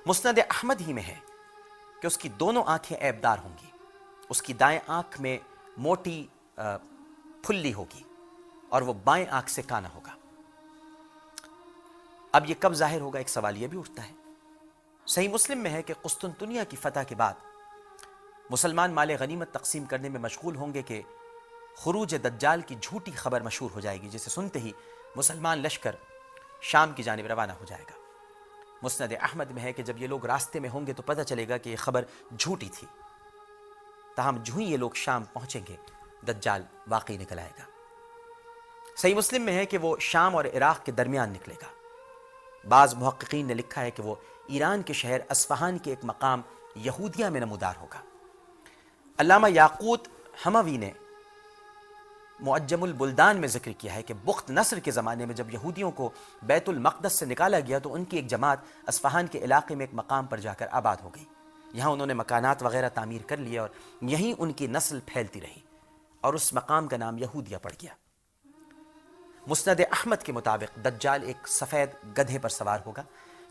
مسند احمد ہی میں ہے کہ اس کی دونوں آنکھیں عیبدار ہوں گی، اس کی دائیں آنکھ میں موٹی پھلی ہوگی اور وہ بائیں آنکھ سے کانا ہوگا۔ اب یہ کب ظاہر ہوگا؟ ایک سوال یہ بھی اٹھتا ہے۔ صحیح مسلم میں ہے کہ قسطنطنیہ کی فتح کے بعد مسلمان مال غنیمت تقسیم کرنے میں مشغول ہوں گے کہ خروج دجال کی جھوٹی خبر مشہور ہو جائے گی، جسے سنتے ہی مسلمان لشکر شام کی جانب روانہ ہو جائے گا۔ مسند احمد میں ہے کہ جب یہ لوگ راستے میں ہوں گے تو پتہ چلے گا کہ یہ خبر جھوٹی تھی، تاہم جو ہی یہ لوگ شام پہنچیں گے دجال واقعی نکل آئے گا۔ صحیح مسلم میں ہے کہ وہ شام اور عراق کے درمیان نکلے گا۔ بعض محققین نے لکھا ہے کہ وہ ایران کے شہر اصفہان کے ایک مقام یہودیہ میں نمودار ہوگا۔ علامہ یاقوت حموی نے معجم البلدان میں ذکر کیا ہے کہ بخت نصر کے زمانے میں جب یہودیوں کو بیت المقدس سے نکالا گیا تو ان کی ایک جماعت اصفہان کے علاقے میں ایک مقام پر جا کر آباد ہو گئی۔ یہاں انہوں نے مکانات وغیرہ تعمیر کر لیے اور یہیں ان کی نسل پھیلتی رہی اور اس مقام کا نام یہودیہ پڑ گیا۔ مسند احمد کے مطابق دجال ایک سفید گدھے پر سوار ہوگا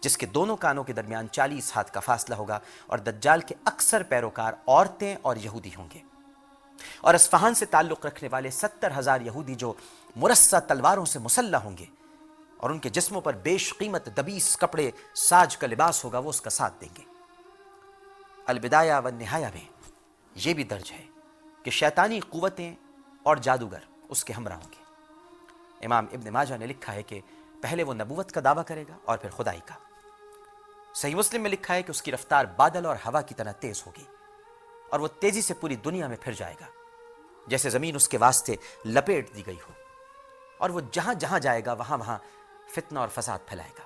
جس کے دونوں کانوں کے درمیان 40 ہاتھ کا فاصلہ ہوگا، اور دجال کے اکثر پیروکار عورتیں اور یہودی ہوں گے، اور اصفہان سے تعلق رکھنے والے 70,000 یہودی جو مرصع تلواروں سے مسلح ہوں گے اور ان کے جسموں پر بیش قیمت دبیس کپڑے ساج کا لباس ہوگا، وہ اس کا ساتھ دیں گے۔ البدایہ والنہایہ میں یہ بھی درج ہے کہ شیطانی قوتیں اور جادوگر اس کے ہمراہ ہوں گے۔ امام ابن ماجہ نے لکھا ہے کہ پہلے وہ نبوت کا دعویٰ کرے گا اور پھر خدائی کا۔ صحیح مسلم میں لکھا ہے کہ اس کی رفتار بادل اور ہوا کی طرح تیز ہوگی اور وہ تیزی سے پوری دنیا میں پھر جائے گا جیسے زمین اس کے واسطے لپیٹ دی گئی ہو، اور وہ جہاں جہاں جائے گا وہاں وہاں فتنہ اور فساد پھیلائے گا۔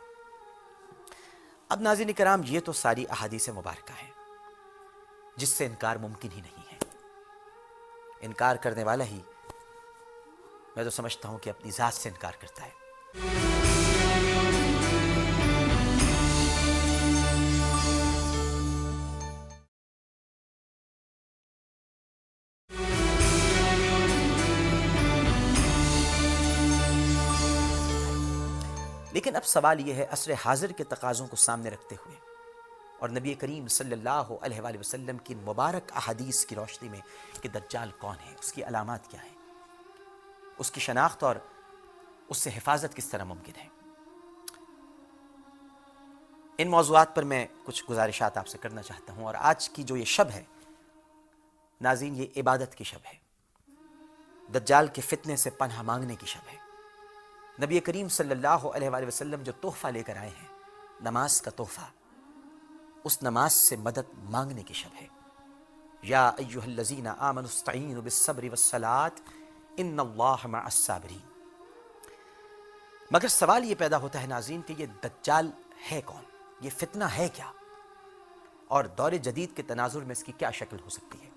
اب ناظرین کرام، یہ تو ساری احادیث مبارکہ ہیں جس سے انکار ممکن ہی نہیں ہے۔ انکار کرنے والا ہی میں تو سمجھتا ہوں کہ اپنی ذات سے انکار کرتا ہے۔ لیکن اب سوال یہ ہے، عصر حاضر کے تقاضوں کو سامنے رکھتے ہوئے اور نبی کریم صلی اللہ علیہ وآلہ وسلم کی مبارک احادیث کی روشنی میں، کہ دجال کون ہے، اس کی علامات کیا ہیں، اس کی شناخت اور اس سے حفاظت کس طرح ممکن ہے۔ ان موضوعات پر میں کچھ گزارشات آپ سے کرنا چاہتا ہوں، اور آج کی جو یہ شب ہے ناظرین، یہ عبادت کی شب ہے، دجال کے فتنے سے پناہ مانگنے کی شب ہے۔ نبی کریم صلی اللہ علیہ وآلہ وسلم جو تحفہ لے کر آئے ہیں، نماز کا تحفہ، اس نماز سے مدد مانگنے کی شب ہے۔ یا ایھا الذین آمنوا استعینوا بالصبر والصلاۃ ان اللہ مع الصابرین۔ مگر سوال یہ پیدا ہوتا ہے ناظرین کہ یہ دجال ہے کون، یہ فتنہ ہے کیا، اور دور جدید کے تناظر میں اس کی کیا شکل ہو سکتی ہے۔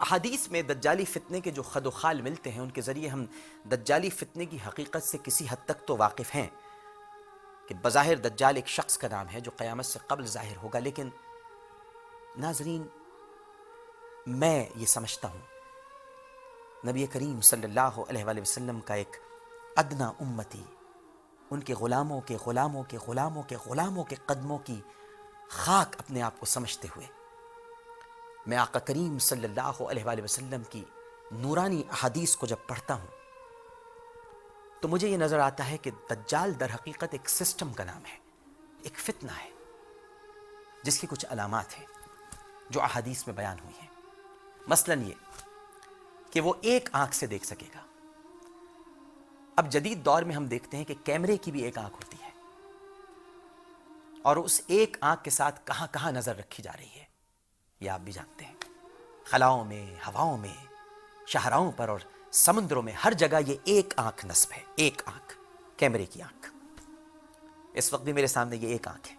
احادیث میں دجالی فتنے کے جو خد و خال ملتے ہیں، ان کے ذریعے ہم دجالی فتنے کی حقیقت سے کسی حد تک تو واقف ہیں کہ بظاہر دجال ایک شخص کا نام ہے جو قیامت سے قبل ظاہر ہوگا، لیکن ناظرین میں یہ سمجھتا ہوں نبی کریم صلی اللہ علیہ وآلہ وسلم کا ایک ادنا امتی، ان کے غلاموں کے غلاموں کے غلاموں کے غلاموں کے قدموں کی خاک اپنے آپ کو سمجھتے ہوئے میں آقا کریم صلی اللہ علیہ وآلہ وسلم کی نورانی احادیث کو جب پڑھتا ہوں تو مجھے یہ نظر آتا ہے کہ دجال در حقیقت ایک سسٹم کا نام ہے، ایک فتنہ ہے جس کی کچھ علامات ہیں جو احادیث میں بیان ہوئی ہیں۔ مثلا یہ کہ وہ ایک آنکھ سے دیکھ سکے گا۔ اب جدید دور میں ہم دیکھتے ہیں کہ کیمرے کی بھی ایک آنکھ ہوتی ہے، اور اس ایک آنکھ کے ساتھ کہاں کہاں نظر رکھی جا رہی ہے یہ آپ بھی جانتے ہیں، خلاؤں میں، ہواؤں میں، شاہراہوں پر اور سمندروں میں، ہر جگہ یہ ایک آنکھ نصب ہے، ایک آنکھ، کیمرے کی آنکھ۔ اس وقت بھی میرے سامنے یہ ایک آنکھ ہے۔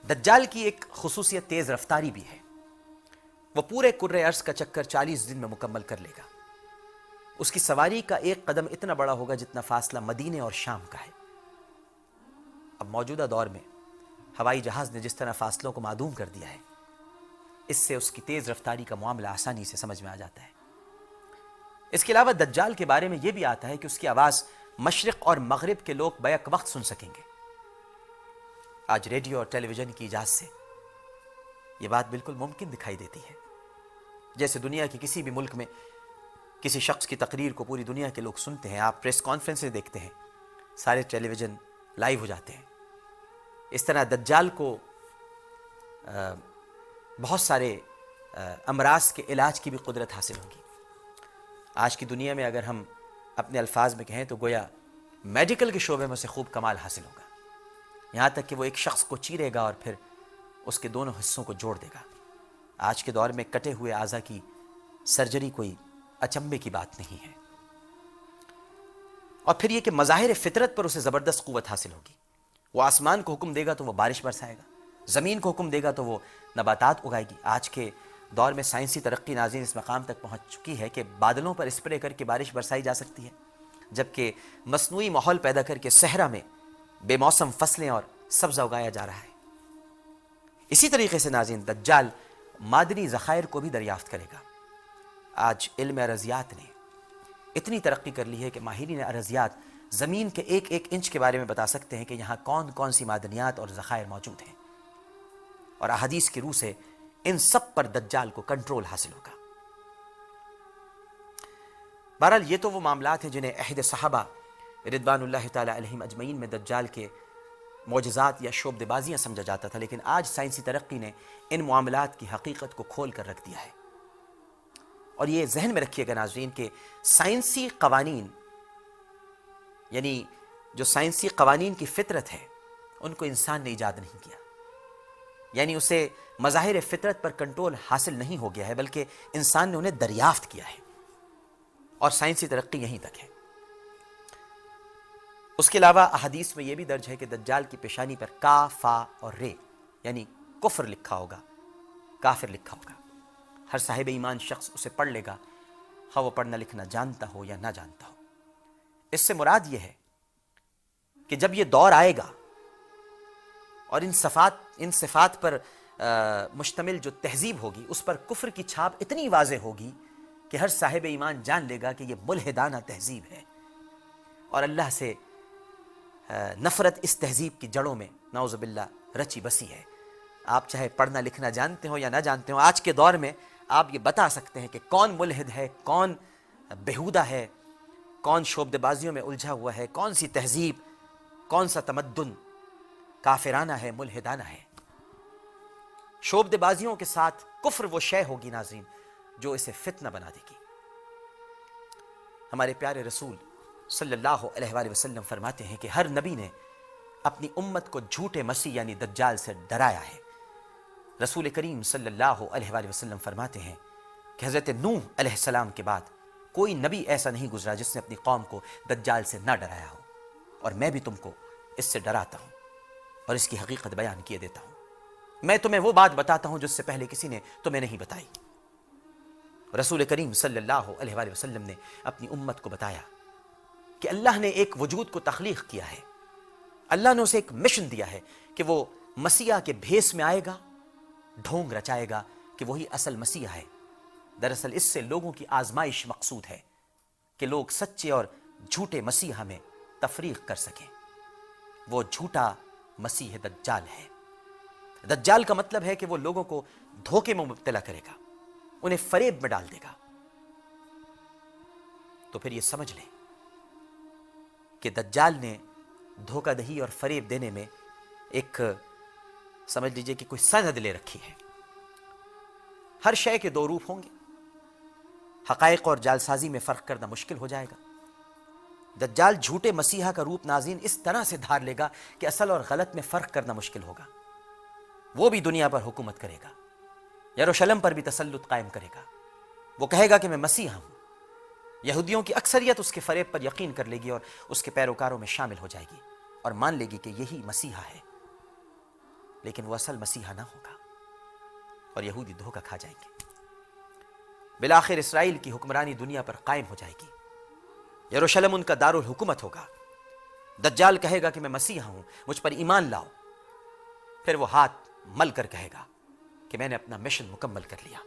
دجال کی ایک خصوصیت تیز رفتاری بھی ہے، وہ پورے کرۂ ارض کا چکر 40 دن میں مکمل کر لے گا۔ اس کی سواری کا ایک قدم اتنا بڑا ہوگا جتنا فاصلہ مدینے اور شام کا ہے۔ اب موجودہ دور میں ہوائی جہاز نے جس طرح فاصلوں کو معدوم کر دیا ہے، اس سے اس کی تیز رفتاری کا معاملہ آسانی سے سمجھ میں آ جاتا ہے۔ اس کے علاوہ دجال کے بارے میں یہ بھی آتا ہے کہ اس کی آواز مشرق اور مغرب کے لوگ بیک وقت سن سکیں گے۔ آج ریڈیو اور ٹیلی ویژن کی ایجاد سے یہ بات بالکل ممکن دکھائی دیتی ہے. جیسے دنیا کے کسی بھی ملک میں کسی شخص کی تقریر کو پوری دنیا کے لوگ سنتے ہیں, آپ پریس کانفرنسیں دیکھتے ہیں, سارے ٹیلی ویژن لائیو ہو جاتے ہیں. اس طرح دجال کو بہت سارے امراض کے علاج کی بھی قدرت حاصل ہوگی. آج کی دنیا میں اگر ہم اپنے الفاظ میں کہیں تو گویا میڈیکل کے شعبے میں سے خوب کمال حاصل ہوگا, یہاں تک کہ وہ ایک شخص کو چیرے گا اور پھر اس کے دونوں حصوں کو جوڑ دے گا. آج کے دور میں کٹے ہوئے اعضا کی سرجری کوئی اچنبے کی بات نہیں ہے. اور پھر یہ کہ مظاہر فطرت پر اسے زبردست قوت حاصل ہوگی. وہ آسمان کو حکم دے گا تو وہ بارش برسائے گا, زمین کو حکم دے گا تو وہ نباتات اگائے گی. آج کے دور میں سائنسی ترقی ناظرین اس مقام تک پہنچ چکی ہے کہ بادلوں پر اسپرے کر کے بارش برسائی جا سکتی ہے, جبکہ مصنوعی ماحول پیدا کر کے صحرا میں بے موسم فصلیں اور سبزہ اگایا جا رہا ہے. اسی طریقے سے ناظرین دجال معدنی ذخائر کو بھی دریافت کرے گا. آج علم ارضیات نے اتنی ترقی کر لی ہے کہ ماہرین ارضیات زمین کے ایک ایک انچ کے بارے میں بتا سکتے ہیں کہ یہاں کون کون سی معدنیات اور ذخائر موجود ہیں, اور احادیث کی روح سے ان سب پر دجال کو کنٹرول حاصل ہوگا. بہرحال یہ تو وہ معاملات ہیں جنہیں عہد صحابہ رضوان اللہ تعالی علیہم اجمعین میں دجال کے معجزات یا شعبدے بازیاں سمجھا جاتا تھا, لیکن آج سائنسی ترقی نے ان معاملات کی حقیقت کو کھول کر رکھ دیا ہے. اور یہ ذہن میں رکھیے گا ناظرین کہ سائنسی قوانین, یعنی جو سائنسی قوانین کی فطرت ہے, ان کو انسان نے ایجاد نہیں کیا, یعنی اسے مظاہر فطرت پر کنٹرول حاصل نہیں ہو گیا ہے, بلکہ انسان نے انہیں دریافت کیا ہے, اور سائنسی ترقی یہیں تک ہے. اس کے علاوہ احادیث میں یہ بھی درج ہے کہ دجال کی پیشانی پر کا, فا اور رے یعنی کفر لکھا ہوگا, کافر لکھا ہوگا. ہر صاحب ایمان شخص اسے پڑھ لے گا, خواہ وہ پڑھنا لکھنا جانتا ہو یا نہ جانتا ہو. اس سے مراد یہ ہے کہ جب یہ دور آئے گا اور ان صفات پر مشتمل جو تہذیب ہوگی اس پر کفر کی چھاپ اتنی واضح ہوگی کہ ہر صاحب ایمان جان لے گا کہ یہ ملحدانہ تہذیب ہے, اور اللہ سے نفرت اس تہذیب کی جڑوں میں نعوذ باللہ رچی بسی ہے. آپ چاہے پڑھنا لکھنا جانتے ہو یا نہ جانتے ہو, آج کے دور میں آپ یہ بتا سکتے ہیں کہ کون ملحد ہے, کون بےہودہ ہے, کون شعبدے بازیوں میں الجھا ہوا ہے, کون سی تہذیب, کون سا تمدن کافرانہ ہے, ملحدانہ ہے. شعبدے بازیوں کے ساتھ کفر وہ شے ہوگی ناظرین جو اسے فتنہ بنا دے گی. ہمارے پیارے رسول صلی اللہ علیہ وآلہ وسلم فرماتے ہیں کہ ہر نبی نے اپنی امت کو جھوٹے مسیح یعنی دجال سے ڈرایا ہے. رسول کریم صلی اللہ علیہ وآلہ وسلم فرماتے ہیں کہ حضرت نوح علیہ السلام کے بعد کوئی نبی ایسا نہیں گزرا جس نے اپنی قوم کو دجال سے نہ ڈرایا ہو, اور میں بھی تم کو اس سے ڈراتا ہوں اور اس کی حقیقت بیان کیے دیتا ہوں. میں تمہیں وہ بات بتاتا ہوں جس سے پہلے کسی نے تمہیں نہیں بتائی. رسول کریم صلی اللہ علیہ وآلہ وسلم نے اپنی امت کو بتایا کہ اللہ نے ایک وجود کو تخلیق کیا ہے, اللہ نے اسے ایک مشن دیا ہے کہ وہ مسیح کے بھیس میں آئے گا, ڈھونگ رچائے گا کہ وہی اصل مسیح ہے. دراصل اس سے لوگوں کی آزمائش مقصود ہے کہ لوگ سچے اور جھوٹے مسیح میں تفریق کر سکیں. وہ جھوٹا مسیح دجال ہے. دجال کا مطلب ہے کہ وہ لوگوں کو دھوکے میں مبتلا کرے گا, انہیں فریب میں ڈال دے گا. تو پھر یہ سمجھ لیں کہ دجال نے دھوکہ دہی اور فریب دینے میں ایک سمجھ لیجئے کہ کوئی سند لے رکھی ہے. ہر شے کے دو روپ ہوں گے, حقائق اور جالسازی میں فرق کرنا مشکل ہو جائے گا. دجال جھوٹے مسیحا کا روپ ناظرین اس طرح سے دھار لے گا کہ اصل اور غلط میں فرق کرنا مشکل ہوگا. وہ بھی دنیا پر حکومت کرے گا, یروشلم پر بھی تسلط قائم کرے گا. وہ کہے گا کہ میں مسیحا ہوں. یہودیوں کی اکثریت اس کے فریب پر یقین کر لے گی اور اس کے پیروکاروں میں شامل ہو جائے گی اور مان لے گی کہ یہی مسیحا ہے, لیکن وہ اصل مسیحا نہ ہوگا اور یہودی دھوکہ کھا جائیں گے. بالآخر اسرائیل کی حکمرانی دنیا پر قائم ہو جائے گی, یروشلم ان کا دارالحکومت ہوگا. دجال کہے گا کہ میں مسیحا ہوں, مجھ پر ایمان لاؤ. پھر وہ ہاتھ مل کر کہے گا کہ میں نے اپنا مشن مکمل کر لیا.